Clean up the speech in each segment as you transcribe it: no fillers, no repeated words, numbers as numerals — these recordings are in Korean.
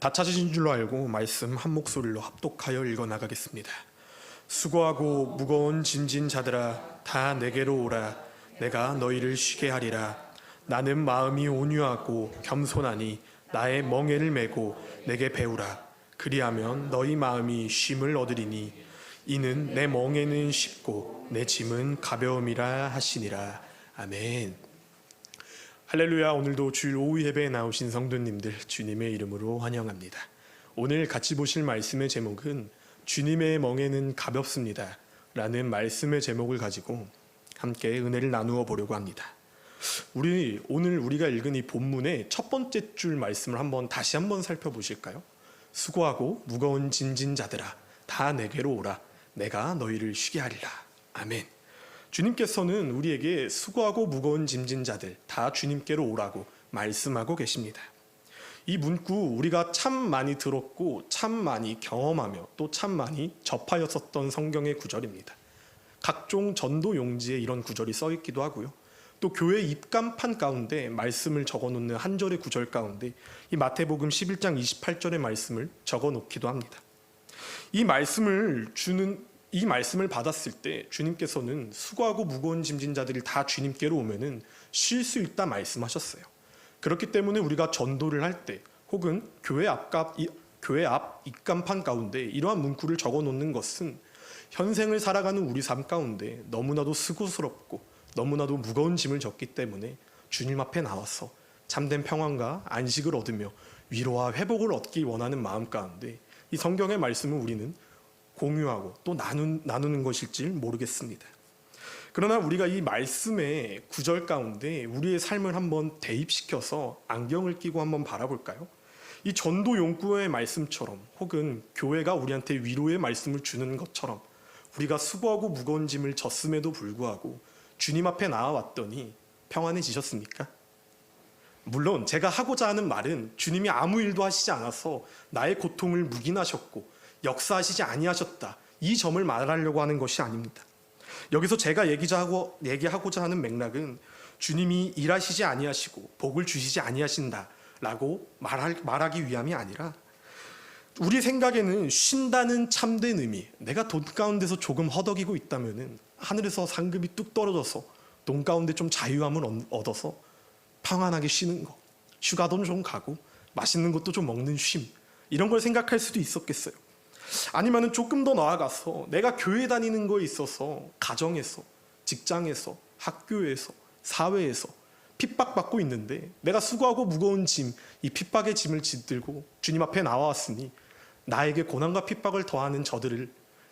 다 찾으신 줄로 알고 말씀 한 목소리로 합독하여 읽어 나가겠습니다. 수고하고 무거운 짐진 자들아 다 내게로 오라. 내가 너희를 쉬게 하리라. 나는 마음이 온유하고 겸손하니 나의 멍에를 메고 내게 배우라. 그리하면 너희 마음이 쉼을 얻으리니 이는 내 멍에는 쉽고 내 짐은 가벼움이라 하시니라. 아멘. 할렐루야. 오늘도 주일 오후 예배에 나오신 성도님들 주님의 이름으로 환영합니다. 오늘 같이 보실 말씀의 제목은 주님의 멍에는 가볍습니다 라는 말씀의 제목을 가지고 함께 은혜를 나누어 보려고 합니다. 오늘 우리가 읽은 이 본문의 첫 번째 줄 말씀을 다시 한번 살펴보실까요? 수고하고 무거운 짐진 자들아 다 내게로 오라. 내가 너희를 쉬게 하리라. 아멘. 주님께서는 우리에게 수고하고 무거운 짐진 자들 다 주님께로 오라고 말씀하고 계십니다. 이 문구 우리가 참 많이 들었고 참 많이 경험하며 또 참 많이 접하였었던 성경의 구절입니다. 각종 전도 용지에 이런 구절이 써 있기도 하고요. 또 교회 입간판 가운데 말씀을 적어놓는 한 절의 구절 가운데 이 마태복음 11장 28절의 말씀을 적어놓기도 합니다. 이 말씀을 받았을 때 주님께서는 수고하고 무거운 짐진 자들이 다 주님께로 오면은 쉴 수 있다 말씀하셨어요. 그렇기 때문에 우리가 전도를 할 때 혹은 교회 앞 입간판 가운데 이러한 문구를 적어놓는 것은 현생을 살아가는 우리 삶 가운데 너무나도 수고스럽고 너무나도 무거운 짐을 졌기 때문에 주님 앞에 나와서 참된 평안과 안식을 얻으며 위로와 회복을 얻기 원하는 마음 가운데 이 성경의 말씀을 우리는 공유하고 또 나누는 것일지 모르겠습니다. 그러나 우리가 이 말씀의 구절 가운데 우리의 삶을 한번 대입시켜서 안경을 끼고 한번 바라볼까요? 이 전도 용구의 말씀처럼 혹은 교회가 우리한테 위로의 말씀을 주는 것처럼 우리가 수고하고 무거운 짐을 졌음에도 불구하고 주님 앞에 나와왔더니 평안해지셨습니까? 물론 제가 하고자 하는 말은 주님이 아무 일도 하시지 않아서 나의 고통을 묵인하셨고 역사하시지 아니하셨다 이 점을 말하려고 하는 것이 아닙니다. 여기서 제가 얘기하고자 하는 맥락은 주님이 일하시지 아니하시고 복을 주시지 아니하신다라고 말하기 위함이 아니라 우리 생각에는 쉰다는 참된 의미, 내가 돈 가운데서 조금 허덕이고 있다면은 하늘에서 상급이 뚝 떨어져서 돈 가운데 좀 자유함을 얻어서 평안하게 쉬는 것, 휴가도 좀 가고 맛있는 것도 좀 먹는 쉼, 이런 걸 생각할 수도 있었겠어요. 아니면은 조금 더 나아가서 내가 교회 다니는 거에 있어서 가정에서, 직장에서, 학교에서, 사회에서 핍박받고 있는데 내가 수고하고 무거운 짐, 이 핍박의 짐을 짓들고 주님 앞에 나와왔으니 나에게 고난과 핍박을 더하는 저들을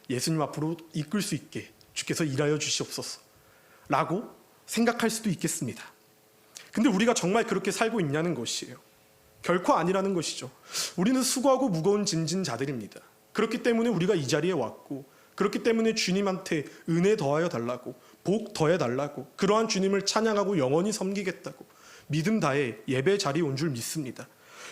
예수님 앞으로 이끌 수 있게 주께서 일하여 주시옵소서 라고 생각할 수도 있겠습니다. 근데 우리가 정말 그렇게 살고 있냐는 것이에요. 결코 아니라는 것이죠. 우리는 수고하고 무거운 짐진 자들입니다. 그렇기 때문에 우리가 이 자리에 왔고, 그렇기 때문에 주님한테 은혜 더하여 달라고, 복 더해 달라고, 그러한 주님을 찬양하고 영원히 섬기겠다고 믿음 다해 예배 자리에 온 줄 믿습니다.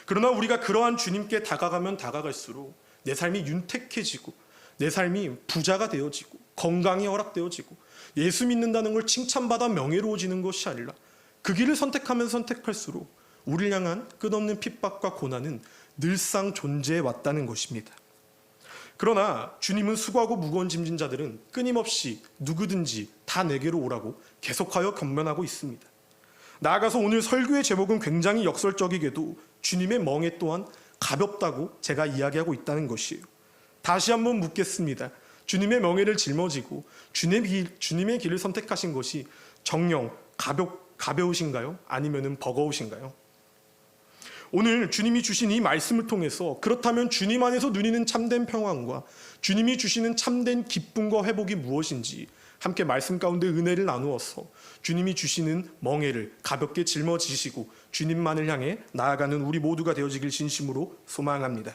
그러나 우리가 그러한 주님께 다가가면 다가갈수록 내 삶이 윤택해지고 내 삶이 부자가 되어지고 건강이 허락되어지고 예수 믿는다는 걸 칭찬받아 명예로워지는 것이 아니라 그 길을 선택하면 선택할수록 우리를 향한 끝없는 핍박과 고난은 늘상 존재해 왔다는 것입니다. 그러나 주님은 수고하고 무거운 짐진 자들은 끊임없이 누구든지 다 내게로 오라고 계속하여 권면하고 있습니다. 나아가서 오늘 설교의 제목은 굉장히 역설적이게도 주님의 멍에 또한 가볍다고 제가 이야기하고 있다는 것이에요. 다시 한번 묻겠습니다. 주님의 멍에를 짊어지고 주님의 길을 선택하신 것이 정녕 가벼우신가요? 아니면 버거우신가요? 오늘 주님이 주신 이 말씀을 통해서 그렇다면 주님 안에서 누리는 참된 평안과 주님이 주시는 참된 기쁨과 회복이 무엇인지 함께 말씀 가운데 은혜를 나누어서 주님이 주시는 멍에를 가볍게 짊어지시고 주님만을 향해 나아가는 우리 모두가 되어지길 진심으로 소망합니다.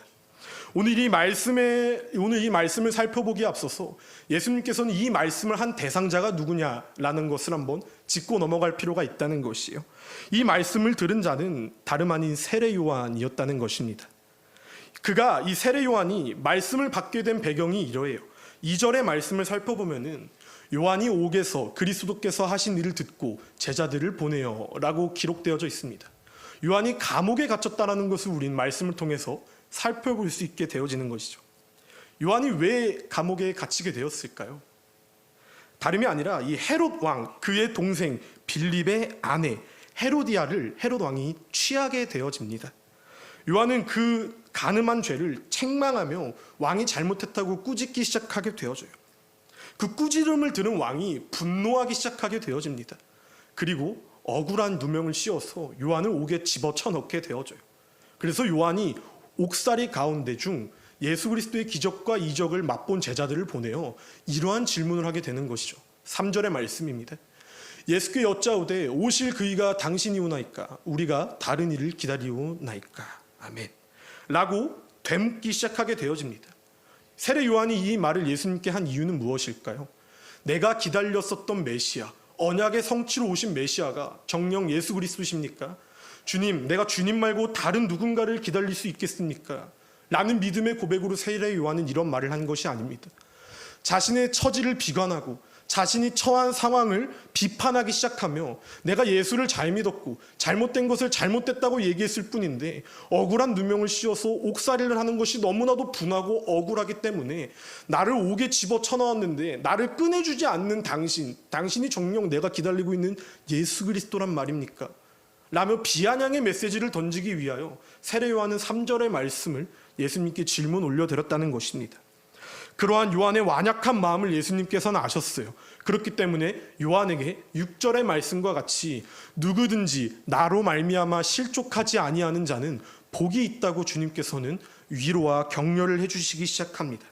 오늘 이 말씀을 살펴보기에 앞서서 예수님께서는 이 말씀을 한 대상자가 누구냐라는 것을 한번 짚고 넘어갈 필요가 있다는 것이에요. 이 말씀을 들은 자는 다름 아닌 세례 요한이었다는 것입니다. 그가 이 세례 요한이 말씀을 받게 된 배경이 이러해요. 2절의 말씀을 살펴보면은 요한이 옥에서 그리스도께서 하신 일을 듣고 제자들을 보내요 라고 기록되어져 있습니다. 요한이 감옥에 갇혔다는 것을 우리는 말씀을 통해서 살펴볼 수 있게 되어지는 것이죠. 요한이 왜 감옥에 갇히게 되었을까요? 다름이 아니라 이 헤롯 왕, 그의 동생 빌립의 아내 헤로디아를 헤롯 왕이 취하게 되어집니다. 요한은 그 간음한 죄를 책망하며 왕이 잘못했다고 꾸짖기 시작하게 되어져요. 그 꾸지름을 들은 왕이 분노하기 시작하게 되어집니다. 그리고 억울한 누명을 씌워서 요한을 옥에 집어쳐넣게 되어져요. 그래서 요한이 옥살이 가운데 중 예수 그리스도의 기적과 이적을 맛본 제자들을 보내어 이러한 질문을 하게 되는 것이죠. 3절의 말씀입니다. 예수께 여짜오되 오실 그이가 당신이 오나이까 우리가 다른 이를 기다리오나이까 아멘 라고 되묻기 시작하게 되어집니다. 세례 요한이 이 말을 예수님께 한 이유는 무엇일까요? 내가 기다렸었던 메시아, 언약의 성취로 오신 메시아가 정녕 예수 그리스도십니까? 주님, 내가 주님 말고 다른 누군가를 기다릴 수 있겠습니까? 라는 믿음의 고백으로 세례 요한은 이런 말을 한 것이 아닙니다. 자신의 처지를 비관하고 자신이 처한 상황을 비판하기 시작하며 내가 예수를 잘 믿었고 잘못된 것을 잘못됐다고 얘기했을 뿐인데 억울한 누명을 씌워서 옥살이를 하는 것이 너무나도 분하고 억울하기 때문에 나를 옥에 집어쳐넣었는데 나를 꺼내주지 않는 당신이 정녕 내가 기다리고 있는 예수 그리스도란 말입니까? 라며 비아냥의 메시지를 던지기 위하여 세례 요한은 3절의 말씀을 예수님께 질문 올려드렸다는 것입니다. 그러한 요한의 완약한 마음을 예수님께서는 아셨어요. 그렇기 때문에 요한에게 6절의 말씀과 같이 누구든지 나로 말미암아 실족하지 아니하는 자는 복이 있다고 주님께서는 위로와 격려를 해주시기 시작합니다.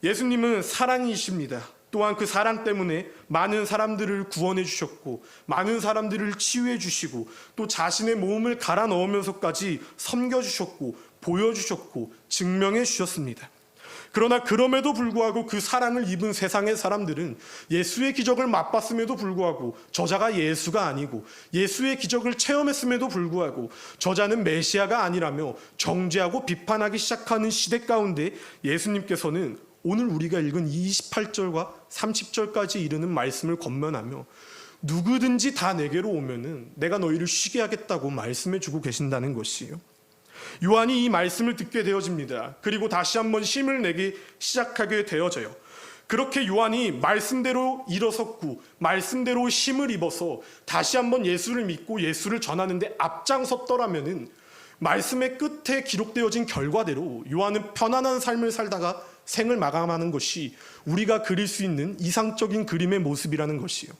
예수님은 사랑이십니다. 또한 그 사랑 때문에 많은 사람들을 구원해 주셨고 많은 사람들을 치유해 주시고 또 자신의 몸을 갈아 넣으면서까지 섬겨주셨고 보여주셨고 증명해 주셨습니다. 그러나 그럼에도 불구하고 그 사랑을 입은 세상의 사람들은 예수의 기적을 맛봤음에도 불구하고 저자가 예수가 아니고 예수의 기적을 체험했음에도 불구하고 저자는 메시아가 아니라며 정죄하고 비판하기 시작하는 시대 가운데 예수님께서는 오늘 우리가 읽은 28절과 30절까지 이르는 말씀을 권면하며 누구든지 다 내게로 오면은 내가 너희를 쉬게 하겠다고 말씀해 주고 계신다는 것이에요. 요한이 이 말씀을 듣게 되어집니다. 그리고 다시 한번 힘을 내기 시작하게 되어져요. 그렇게 요한이 말씀대로 일어섰고 말씀대로 힘을 입어서 다시 한번 예수를 믿고 예수를 전하는데 앞장섰더라면은 말씀의 끝에 기록되어진 결과대로 요한은 편안한 삶을 살다가 생을 마감하는 것이 우리가 그릴 수 있는 이상적인 그림의 모습이라는 것이에요.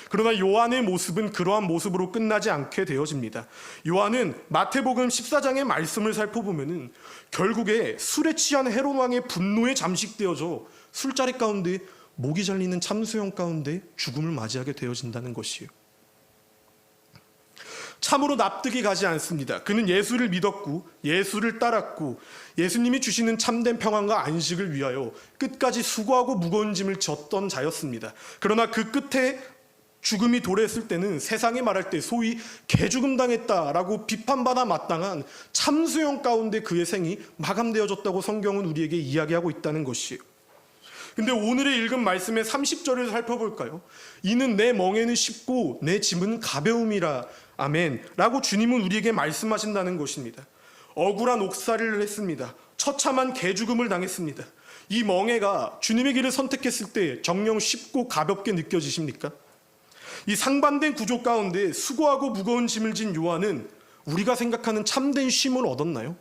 그러나 요한의 모습은 그러한 모습으로 끝나지 않게 되어집니다. 요한은 마태복음 14장의 말씀을 살펴보면은 결국에 술에 취한 헤롯 왕의 분노에 잠식되어져 술자리 가운데 목이 잘리는 참수형 가운데 죽음을 맞이하게 되어진다는 것이에요. 참으로 납득이 가지 않습니다. 그는 예수를 믿었고 예수를 따랐고 예수님이 주시는 참된 평안과 안식을 위하여 끝까지 수고하고 무거운 짐을 졌던 자였습니다. 그러나 그 끝에 죽음이 도래했을 때는 세상이 말할 때 소위 개죽음 당했다라고 비판받아 마땅한 참수형 가운데 그의 생이 마감되어졌다고 성경은 우리에게 이야기하고 있다는 것이에요. 근데 오늘의 읽은 말씀의 30절을 살펴볼까요? 이는 내 멍에는 쉽고 내 짐은 가벼움이라 아멘 라고 주님은 우리에게 말씀하신다는 것입니다. 억울한 옥살이를 했습니다. 처참한 개죽음을 당했습니다. 이 멍에가 주님의 길을 선택했을 때 정녕 쉽고 가볍게 느껴지십니까? 이 상반된 구조 가운데 수고하고 무거운 짐을 진 요한은 우리가 생각하는 참된 쉼을 얻었나요?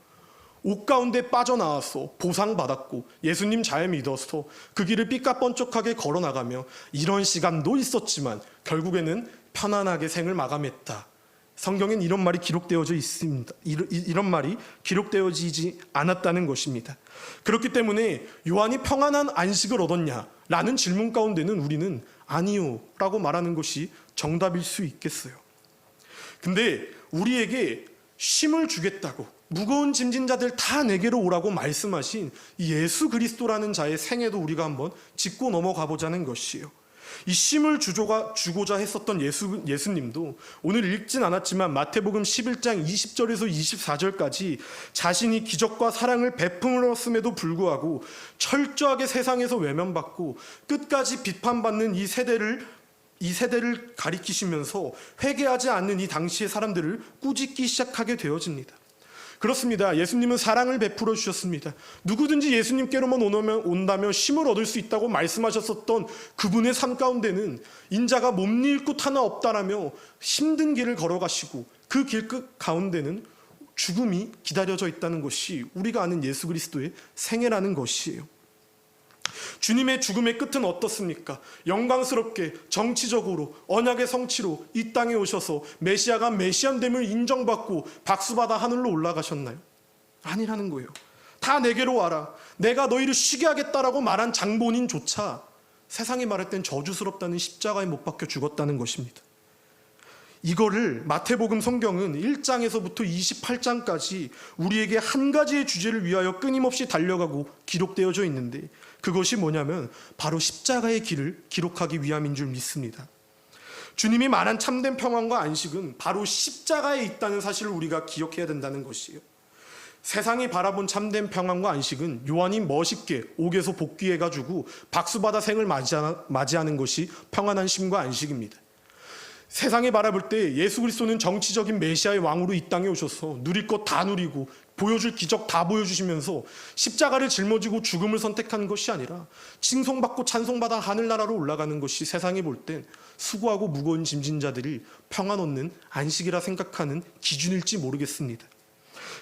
옥 가운데 빠져나와서 보상받았고 예수님 잘 믿어서 그 길을 삐까뻔쩍하게 걸어나가며 이런 시간도 있었지만 결국에는 편안하게 생을 마감했다. 성경엔 이런 말이 기록되어져 있습니다. 이런 말이 기록되어지지 않았다는 것입니다. 그렇기 때문에 요한이 평안한 안식을 얻었냐라는 질문 가운데는 우리는 아니요 라고 말하는 것이 정답일 수 있겠어요. 근데 우리에게 쉼을 주겠다고 무거운 짐진 자들 다 내게로 오라고 말씀하신 예수 그리스도라는 자의 생애도 우리가 한번 짚고 넘어가 보자는 것이에요. 이 쉼을 주고자 했었던 예수님도 오늘 읽진 않았지만 마태복음 11장 20절에서 24절까지 자신이 기적과 사랑을 베풀었음에도 불구하고 철저하게 세상에서 외면받고 끝까지 비판받는 이 세대를 가리키시면서 회개하지 않는 이 당시의 사람들을 꾸짖기 시작하게 되어집니다. 그렇습니다. 예수님은 사랑을 베풀어 주셨습니다. 누구든지 예수님께로만 온다면 쉼을 얻을 수 있다고 말씀하셨었던 그분의 삶 가운데는 인자가 몸일 곳 하나 없다라며 힘든 길을 걸어가시고 그 길 끝 가운데는 죽음이 기다려져 있다는 것이 우리가 아는 예수 그리스도의 생애라는 것이에요. 주님의 죽음의 끝은 어떻습니까? 영광스럽게 정치적으로 언약의 성취로 이 땅에 오셔서 메시아가 메시안됨을 인정받고 박수받아 하늘로 올라가셨나요? 아니라는 거예요. 다 내게로 와라, 내가 너희를 쉬게 하겠다라고 말한 장본인조차 세상이 말할 땐 저주스럽다는 십자가에 못 박혀 죽었다는 것입니다. 이거를 마태복음 성경은 1장에서부터 28장까지 우리에게 한 가지의 주제를 위하여 끊임없이 달려가고 기록되어져 있는데, 그것이 뭐냐면 바로 십자가의 길을 기록하기 위함인 줄 믿습니다. 주님이 말한 참된 평안과 안식은 바로 십자가에 있다는 사실을 우리가 기억해야 된다는 것이에요. 세상이 바라본 참된 평안과 안식은 요한이 멋있게 옥에서 복귀해가지고 박수받아 생을 맞이하는 것이 평안한 쉼과 안식입니다. 세상에 바라볼 때 예수 그리스도는 정치적인 메시아의 왕으로 이 땅에 오셔서 누릴 것 다 누리고 보여줄 기적 다 보여주시면서 십자가를 짊어지고 죽음을 선택한 것이 아니라 칭송받고 찬송받아 하늘나라로 올라가는 것이 세상이 볼 땐 수고하고 무거운 짐진 자들이 평안 얻는 안식이라 생각하는 기준일지 모르겠습니다.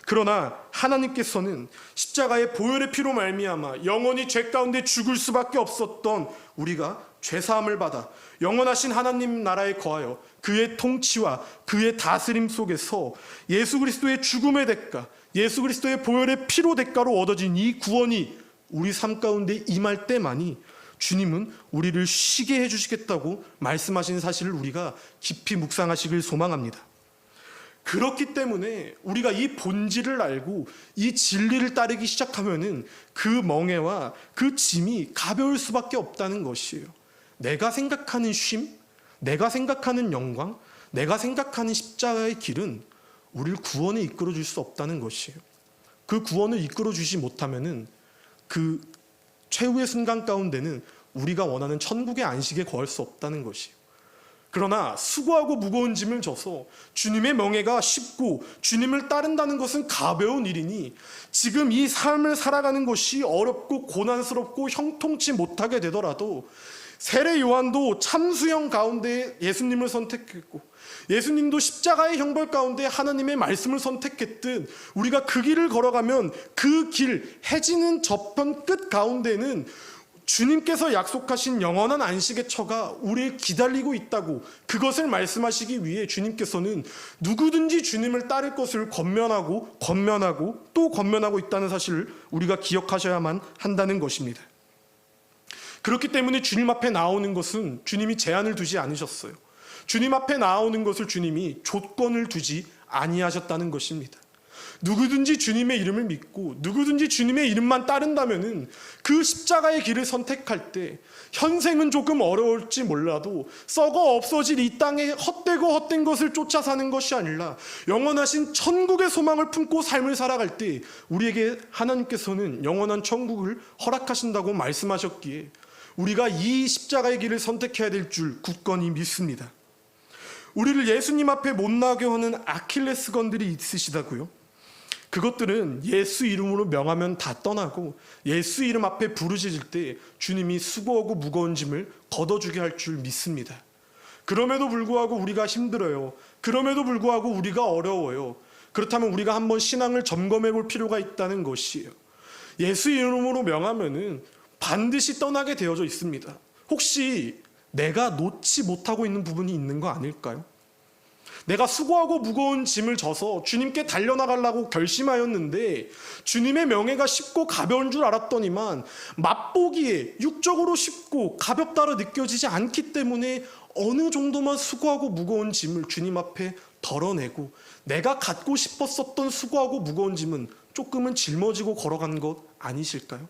그러나 하나님께서는 십자가의 보혈의 피로 말미암아 영원히 죄 가운데 죽을 수밖에 없었던 우리가 죄사함을 받아 영원하신 하나님 나라에 거하여 그의 통치와 그의 다스림 속에서 예수 그리스도의 죽음의 대가, 예수 그리스도의 보혈의 피로 대가로 얻어진 이 구원이 우리 삶 가운데 임할 때만이 주님은 우리를 쉬게 해주시겠다고 말씀하신 사실을 우리가 깊이 묵상하시길 소망합니다. 그렇기 때문에 우리가 이 본질을 알고 이 진리를 따르기 시작하면은 그 멍에와 그 짐이 가벼울 수밖에 없다는 것이에요. 내가 생각하는 쉼, 내가 생각하는 영광, 내가 생각하는 십자가의 길은 우리를 구원에 이끌어 줄 수 없다는 것이에요. 그 구원을 이끌어 주지 못하면은 그 최후의 순간 가운데는 우리가 원하는 천국의 안식에 거할 수 없다는 것이에요. 그러나 수고하고 무거운 짐을 져서 주님의 명예가 쉽고 주님을 따른다는 것은 가벼운 일이니 지금 이 삶을 살아가는 것이 어렵고 고난스럽고 형통치 못하게 되더라도 세례 요한도 참수형 가운데 예수님을 선택했고 예수님도 십자가의 형벌 가운데 하나님의 말씀을 선택했듯 우리가 그 길을 걸어가면 그 길 해지는 저편 끝 가운데는 주님께서 약속하신 영원한 안식의 처가 우리를 기다리고 있다고, 그것을 말씀하시기 위해 주님께서는 누구든지 주님을 따를 것을 권면하고 또 권면하고 있다는 사실을 우리가 기억하셔야만 한다는 것입니다. 그렇기 때문에 주님 앞에 나오는 것은 주님이 제한을 두지 않으셨어요. 주님 앞에 나오는 것을 주님이 조건을 두지 아니하셨다는 것입니다. 누구든지 주님의 이름을 믿고 누구든지 주님의 이름만 따른다면은 그 십자가의 길을 선택할 때 현생은 조금 어려울지 몰라도 썩어 없어질 이 땅에 헛되고 헛된 것을 쫓아 사는 것이 아니라 영원하신 천국의 소망을 품고 삶을 살아갈 때 우리에게 하나님께서는 영원한 천국을 허락하신다고 말씀하셨기에 우리가 이 십자가의 길을 선택해야 될 줄 굳건히 믿습니다. 우리를 예수님 앞에 못 나게 하는 아킬레스건들이 있으시다고요? 그것들은 예수 이름으로 명하면 다 떠나고 예수 이름 앞에 부르짖을 때 주님이 수고하고 무거운 짐을 걷어주게 할 줄 믿습니다. 그럼에도 불구하고 우리가 힘들어요. 그럼에도 불구하고 우리가 어려워요. 그렇다면 우리가 한번 신앙을 점검해 볼 필요가 있다는 것이에요. 예수 이름으로 명하면은 반드시 떠나게 되어져 있습니다. 혹시 내가 놓지 못하고 있는 부분이 있는 거 아닐까요? 내가 수고하고 무거운 짐을 져서 주님께 달려나가려고 결심하였는데 주님의 명예가 쉽고 가벼운 줄 알았더니만 맛보기에 육적으로 쉽고 가볍다로 느껴지지 않기 때문에 어느 정도만 수고하고 무거운 짐을 주님 앞에 덜어내고 내가 갖고 싶었었던 수고하고 무거운 짐은 조금은 짊어지고 걸어간 것 아니실까요?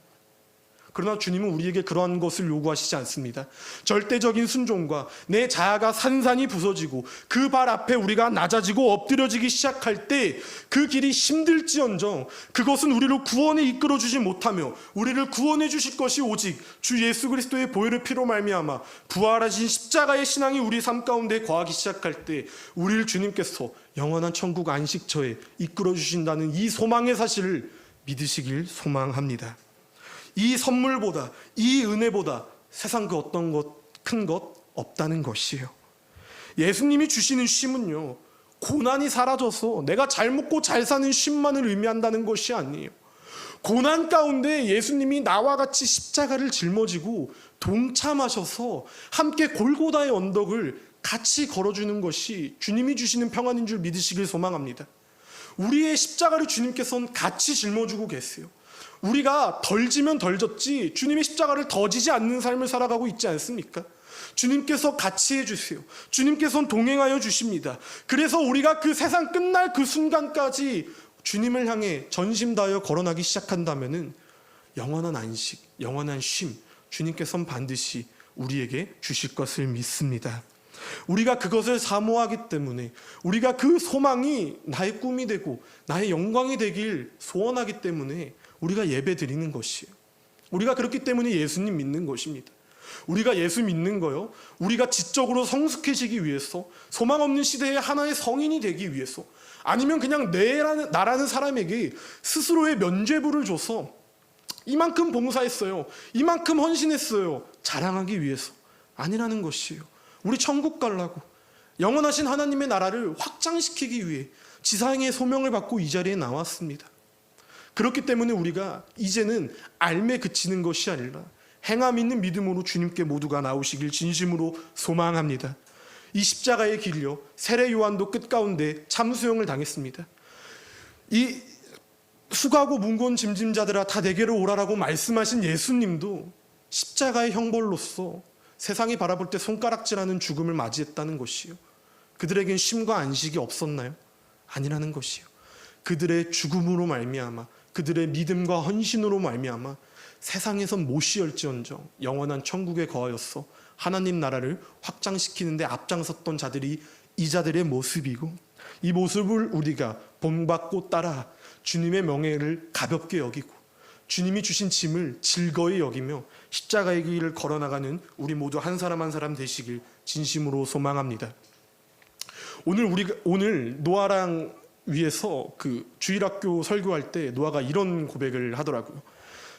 그러나 주님은 우리에게 그러한 것을 요구하시지 않습니다. 절대적인 순종과 내 자아가 산산이 부서지고 그 발 앞에 우리가 낮아지고 엎드려지기 시작할 때 그 길이 힘들지언정 그것은 우리를 구원에 이끌어주지 못하며 우리를 구원해 주실 것이 오직 주 예수 그리스도의 보혈의 피로 말미암아 부활하신 십자가의 신앙이 우리 삶 가운데 거하기 시작할 때 우리를 주님께서 영원한 천국 안식처에 이끌어 주신다는 이 소망의 사실을 믿으시길 소망합니다. 이 선물보다, 이 은혜보다 세상 그 어떤 것, 큰 것 없다는 것이에요. 예수님이 주시는 쉼은요, 고난이 사라져서 내가 잘 먹고 잘 사는 쉼만을 의미한다는 것이 아니에요. 고난 가운데 예수님이 나와 같이 십자가를 짊어지고 동참하셔서 함께 골고다의 언덕을 같이 걸어주는 것이 주님이 주시는 평안인 줄 믿으시길 소망합니다. 우리의 십자가를 주님께서는 같이 짊어지고 계세요. 우리가 덜 지면 덜 졌지 주님의 십자가를 더 지지 않는 삶을 살아가고 있지 않습니까? 주님께서 같이 해주세요. 주님께서는 동행하여 주십니다. 그래서 우리가 그 세상 끝날 그 순간까지 주님을 향해 전심 다하여 걸어나기 시작한다면 영원한 안식, 영원한 쉼 주님께서는 반드시 우리에게 주실 것을 믿습니다. 우리가 그것을 사모하기 때문에 우리가 그 소망이 나의 꿈이 되고 나의 영광이 되길 소원하기 때문에 우리가 예배 드리는 것이에요. 우리가 그렇기 때문에 예수님 믿는 것입니다. 우리가 예수 믿는 거요, 우리가 지적으로 성숙해지기 위해서, 소망 없는 시대의 하나의 성인이 되기 위해서, 아니면 그냥 나라는 사람에게 스스로의 면죄부를 줘서 이만큼 봉사했어요, 이만큼 헌신했어요 자랑하기 위해서 아니라는 것이에요. 우리 천국 가려고 영원하신 하나님의 나라를 확장시키기 위해 지상의 소명을 받고 이 자리에 나왔습니다. 그렇기 때문에 우리가 이제는 알매 그치는 것이 아니라 행함 있는 믿음으로 주님께 모두가 나오시길 진심으로 소망합니다. 이 십자가의 길요, 세례 요한도 끝가운데 참수형을 당했습니다. 이 수고하고 무거운 짐진 자들아 다 내게로 오라라고 말씀하신 예수님도 십자가의 형벌로서 세상이 바라볼 때 손가락질하는 죽음을 맞이했다는 것이요, 그들에겐 쉼과 안식이 없었나요? 아니라는 것이요, 그들의 죽음으로 말미암아 그들의 믿음과 헌신으로 말미암아 세상에선 못이을지언정 영원한 천국에 거하였어 하나님 나라를 확장시키는데 앞장섰던 자들이 이 자들의 모습이고, 이 모습을 우리가 본받고 따라 주님의 명예를 가볍게 여기고 주님이 주신 짐을 즐거이 여기며 십자가의 길을 걸어나가는 우리 모두 한 사람 한 사람 되시길 진심으로 소망합니다. 오늘 노아랑 위에서 그 주일학교 설교할 때 노아가 이런 고백을 하더라고요.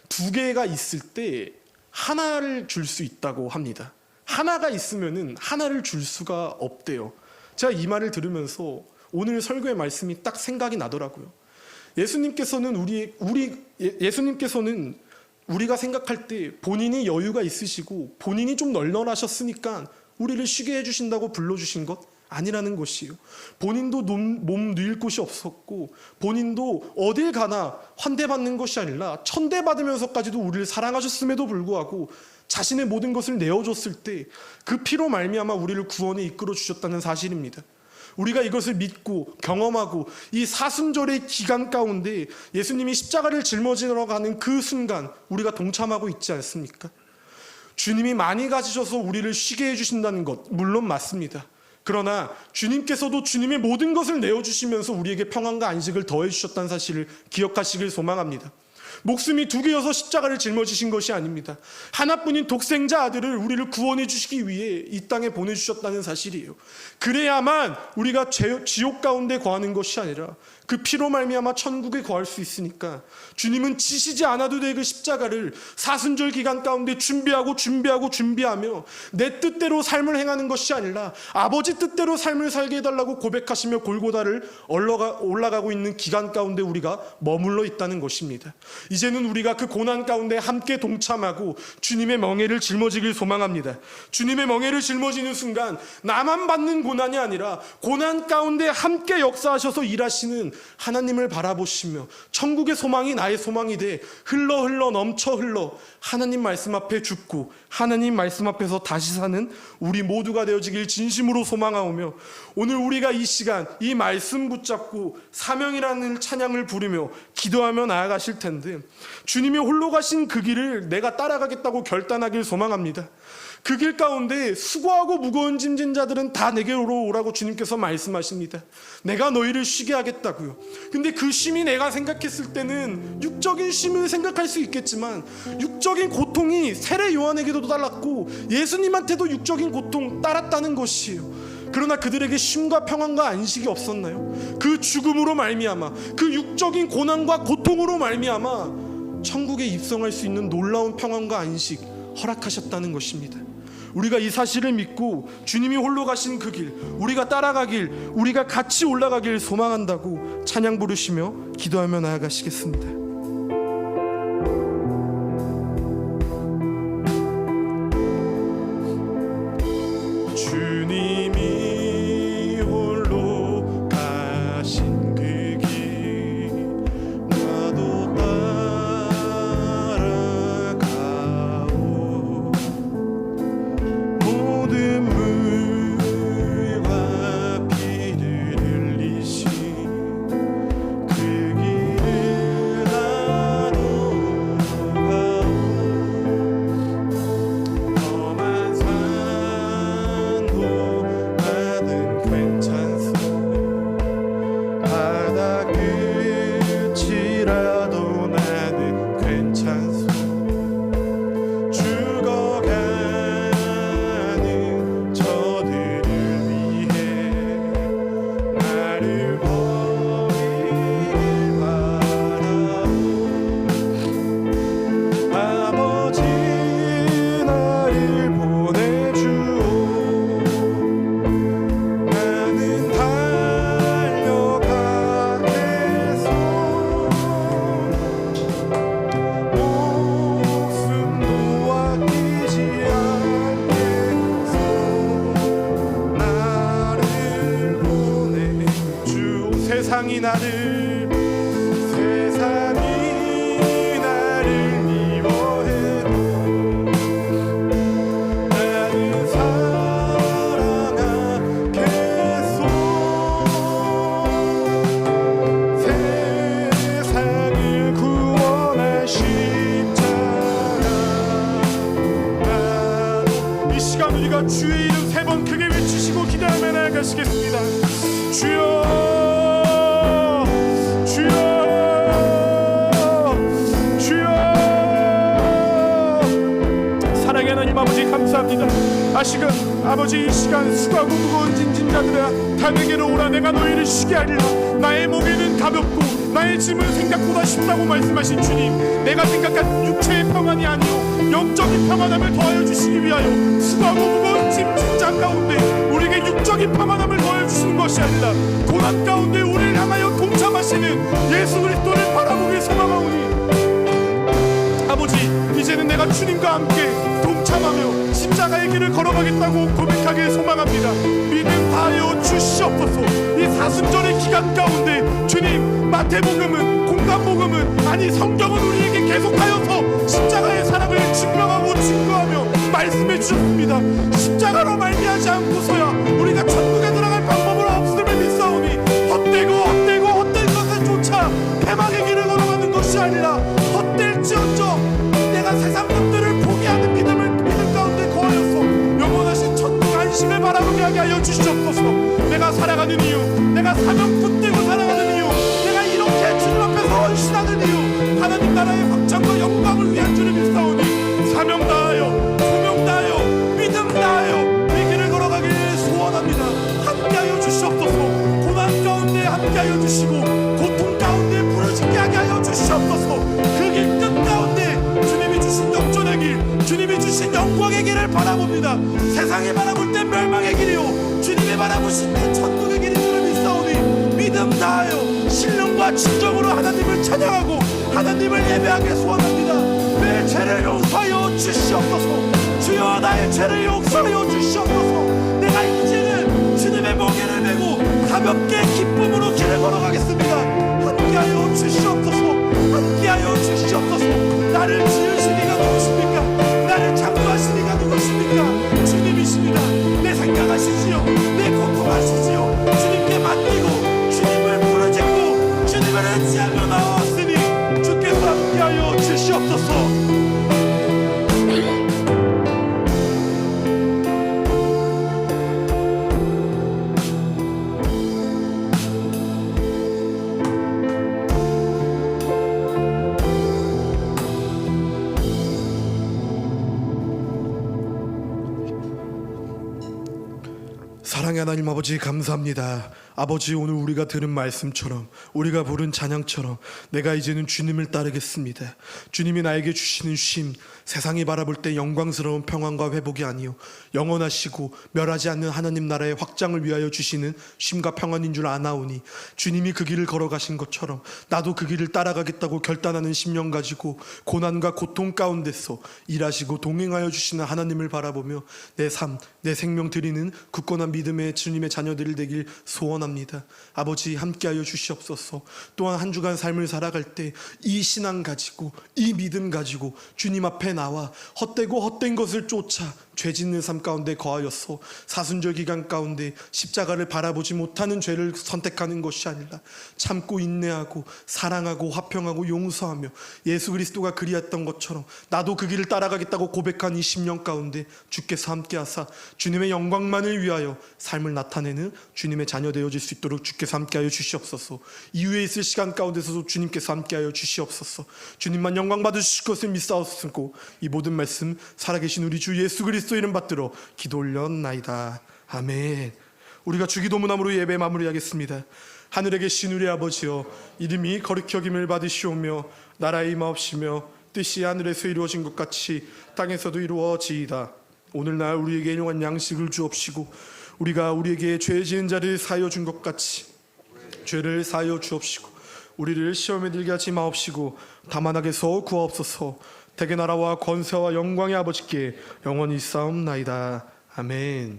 두 개가 있을 때 하나를 줄 수 있다고 합니다. 하나가 있으면은 하나를 줄 수가 없대요. 제가 이 말을 들으면서 오늘 설교의 말씀이 딱 생각이 나더라고요. 예수님께서는 우리가 생각할 때 본인이 여유가 있으시고 본인이 좀 널널하셨으니까 우리를 쉬게 해주신다고 불러주신 것 아니라는 것이에요. 본인도 몸 누일 곳이 없었고 본인도 어딜 가나 환대받는 것이 아니라 천대받으면서까지도 우리를 사랑하셨음에도 불구하고 자신의 모든 것을 내어줬을 때 그 피로 말미암아 우리를 구원에 이끌어 주셨다는 사실입니다. 우리가 이것을 믿고 경험하고 이 사순절의 기간 가운데 예수님이 십자가를 짊어지러 가는 그 순간 우리가 동참하고 있지 않습니까? 주님이 많이 가지셔서 우리를 쉬게 해주신다는 것 물론 맞습니다. 그러나 주님께서도 주님의 모든 것을 내어주시면서 우리에게 평안과 안식을 더해주셨다는 사실을 기억하시길 소망합니다. 목숨이 두 개여서 십자가를 짊어지신 것이 아닙니다. 하나뿐인 독생자 아들을 우리를 구원해 주시기 위해 이 땅에 보내주셨다는 사실이에요. 그래야만 우리가 지옥 가운데 거하는 것이 아니라 그 피로 말미암아 천국에 거할 수 있으니까 주님은 지시지 않아도 될 그 십자가를 사순절 기간 가운데 준비하며 내 뜻대로 삶을 행하는 것이 아니라 아버지 뜻대로 삶을 살게 해달라고 고백하시며 골고다를 올라가고 있는 기간 가운데 우리가 머물러 있다는 것입니다. 이제는 우리가 그 고난 가운데 함께 동참하고 주님의 명예를 짊어지길 소망합니다. 주님의 명예를 짊어지는 순간 나만 받는 고난이 아니라 고난 가운데 함께 역사하셔서 일하시는 하나님을 바라보시며 천국의 소망이 나의 소망이 돼 흘러 넘쳐 흘러 하나님 말씀 앞에 죽고 하나님 말씀 앞에서 다시 사는 우리 모두가 되어지길 진심으로 소망하오며, 오늘 우리가 이 시간 이 말씀 붙잡고 사명이라는 찬양을 부르며 기도하며 나아가실 텐데, 주님이 홀로 가신 그 길을 내가 따라가겠다고 결단하길 소망합니다. 그 길 가운데 수고하고 무거운 짐진 자들은 다 내게로 오라고 주님께서 말씀하십니다. 내가 너희를 쉬게 하겠다고요. 근데 그 쉼이 내가 생각했을 때는 육적인 쉼을 생각할 수 있겠지만, 육적인 고통이 세례 요한에게도 달랐고 예수님한테도 육적인 고통 따랐다는 것이에요. 그러나 그들에게 쉼과 평안과 안식이 없었나요? 그 죽음으로 말미암아, 그 육적인 고난과 고통으로 말미암아 천국에 입성할 수 있는 놀라운 평안과 안식 허락하셨다는 것입니다. 우리가 이 사실을 믿고 주님이 홀로 가신 그 길, 우리가 따라가길, 우리가 같이 올라가길 소망한다고 찬양 부르시며 기도하며 나아가시겠습니다. 주님이 홀로 가신 그 길, 나도 따라가오. 모든 물과 피를 흘리신 그 길을 나도 가오. 험한 산도 나는 괜찮소. 바다 끝이라도 나는 괜찮소. 죽어가는 저들을 위해 나를 버리길 바라오. 아버지 나를 보내주오. 나는 달려가겠소. 목숨도 아끼지 않겠소. 나를 보내주오. 세상이 나를 미워해도 나는 사랑하겠소. 세상을 구원할 십자가. 이 시간 우리가 주의 이름 3번 크게 외치시고 기도하며 나아가시겠습니다. 주여, 주여, 주여. 사랑의 하나님 아버지 감사합니다. 아버지 이 시간 수고하고 무거운 짐진 자들아 다 내게로 오라. 내가 너희를 쉬게 하리라. 나의 무게는 가볍고 나의 짐은 생각보다 쉽다고 말씀하신 주님, 내가 생각한 육체의 평안이 아니요 영적인 평안함을 더하여 주시기 위하여 수고하고 무거운 짐진 자 가운데 우리에게 육적인 평안함을 더하여 주시는 것이 아니라 고난 가운데 우리를 향하여 동참하시는 예수 그리스도를 바라보길 소망하오니, 아버지 이제는 내가 주님과 함께 동참하며 십자가의 길을 걸어가겠다고 고백하길 소망합니다. 믿음 다하여 주시옵소서. 이 사순절의 기간 가운데 주님, 마태복음은, 공간복음은, 아니 성경은 우리에게 계속하여서 십자가의 사랑을 증명하고 증거하며 말씀해 주셨습니다. 십자가로 말미하지 않고서야 우리가 천국에 들어갈 방법은 없음을 믿사오니 헛된 것을 쫓아 패망의 길을 걸어가는 것이 아니라 헛될지언정 내가 세상 것들을 포기하는 믿음 가운데 거하여서 영원하신 천국 안식을 바라보게 하여 주시옵소서. 내가 살아가는 이유, 내가 사명 붙들고 살아가는 이유, 내가 이렇게 주님 앞에서 헌신하는 이유, 하나님 나라의 확장과 영광을 위한 줄을 믿사오니 사명 다하여 소명 다하여 믿음 다하여 이 길을 걸어가길 소원합니다. 함께하여 주시옵소서. 고난 가운데 함께하여 주시고 고통 가운데 부르짖게 하여 주시옵소서. 그 길 끝 가운데 주님이 주신 역전의 길, 주님이 주신 영광의 길을 바라봅니다. 세상이 바라볼 때 멸망의 길이요 주님이 바라보신 때 천국의 길인 줄을 믿사오니 믿음 다하여 신령과 진정으로 하나님을 찬양하고 하나님을 예배하게 소원합니다. 내 죄를 용서하여 주시옵소서. 주여 나의 죄를 용서하여 주시옵소서. 내가 이제는 주님의 멍에를 메고 가볍게 기쁨으로 길을 걸어가겠습니다. 사랑의 하나님 아버지, 감사합니다. 아버지, 오늘 우리가 들은 말씀처럼, 우리가 부른 찬양처럼 내가 이제는 주님을 따르겠습니다. 주님이 나에게 주시는 쉼, 세상이 바라볼 때 영광스러운 평안과 회복이 아니요 영원하시고 멸하지 않는 하나님 나라의 확장을 위하여 주시는 쉼과 평안인 줄 아나오니, 주님이 그 길을 걸어가신 것처럼 나도 그 길을 따라가겠다고 결단하는 심령 가지고 고난과 고통 가운데서 일하시고 동행하여 주시는 하나님을 바라보며 내 삶, 내 생명 드리는 굳건한 믿음의 주님의 자녀들이 되길 소원합니다. 아버지, 함께하여 주시옵소서. 또한 한 주간 삶을 살아갈 때 이 신앙 가지고, 이 믿음 가지고 주님 앞에 나와 헛되고 헛된 것을 쫓아 죄 짓는 삶 가운데 거하였소. 사순절 기간 가운데 십자가를 바라보지 못하는 죄를 선택하는 것이 아니라 참고 인내하고 사랑하고 화평하고 용서하며 예수 그리스도가 그리했던 것처럼 나도 그 길을 따라가겠다고 고백한 이 10년 가운데 주께서 함께하사 주님의 영광만을 위하여 삶을 나타내는 주님의 자녀 되어질 수 있도록 주께서 함께하여 주시옵소서. 이후에 있을 시간 가운데서도 주님께서 함께하여 주시옵소서. 주님만 영광 받으실 것을 믿사옵고 이 모든 말씀 살아계신 우리 주 예수 그리스도 이름 받들어 기도 올렸나이다. 아멘. 우리가 주기도문함으로 예배 마무리하겠습니다. 하늘에 계신 우리 아버지여, 이름이 거룩히 여김을 받으시오며 나라의 임하옵시며 뜻이 하늘에서 이루어진 것 같이 땅에서도 이루어지이다. 오늘날 우리에게 일용할 양식을 주옵시고 우리가 우리에게 죄 지은 자를 사하여 준 것 같이 죄를 사하여 주옵시고 우리를 시험에 들게 하지 마옵시고 다만 악에서 구하옵소서. 대개 나라와 권세와 영광의 아버지께 영원히 있사옵나이다. 아멘.